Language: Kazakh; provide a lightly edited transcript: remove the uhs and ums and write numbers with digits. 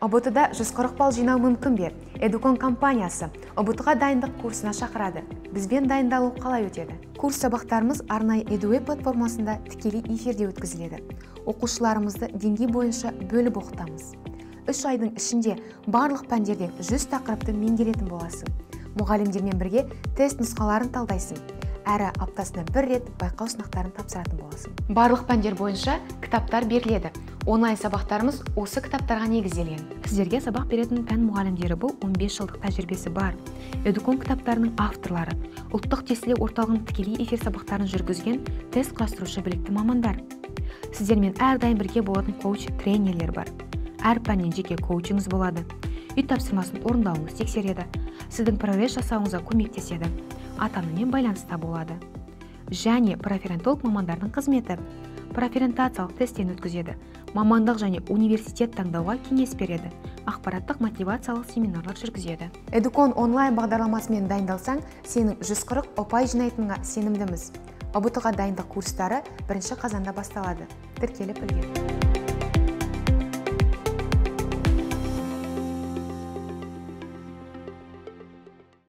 ұбт-да 140 балл жинау мүмкін бе? Эдукон компаниясы ұбт-ға дайындық курсына шақырады. Бізбен дайындалу қалай өтеді? Курс сабақтарымыз арнайы Edue платформасында тікелей эфирде өткізіледі. Оқушыларымызды деңгей бойынша бөліп оқытамыз. 3 айдың ішінде барлық пәндерден 100 тақырыпты меңгеретін боласың. Мұғалімдермен бірге тест нұсқаларын талдайсың. Әрі аптасына 1 рет байқау сынақтарын тапсыратын боласың. Барлық пәндер бойынша кітаптар беріледі. Онлайн сабақтарымыз осы кітаптарға негізделген. Сіздерге сабақ беретін пән мұғалімдері бұл 15 жылдық тәжірибесі бар. Эдукон кітаптарының авторлары, ұлттық тестілеу орталығының тікелей эфир сабақтарын жүргізген тест құрастырушы білікті мамандар. Сіздермен әрдайым бірге болатын коуч-тренерлер бар. Әр пәннен жеке коучыңыз болады. Үй тапсырмасын орындауыңыз тексереді. Сіздің прогресс жасауыңызға көмектеседі. Ата-анамен байланыста болады. Және проферентолог мамандардың қызметі. Проферентациялық тесттен өткізеді. Мамандық және университет таңдауға кеңес береді. Ақпараттық мотивациялық семинарлар жүргізеді. Эдукон онлайн бағдарламасымен дайындалсаң, сенің 140 ұпай жинайтыныңа сенімдіміз. ұбт-ға дайындық курстары 1 қазанда басталады. Тіркеліп үлгер.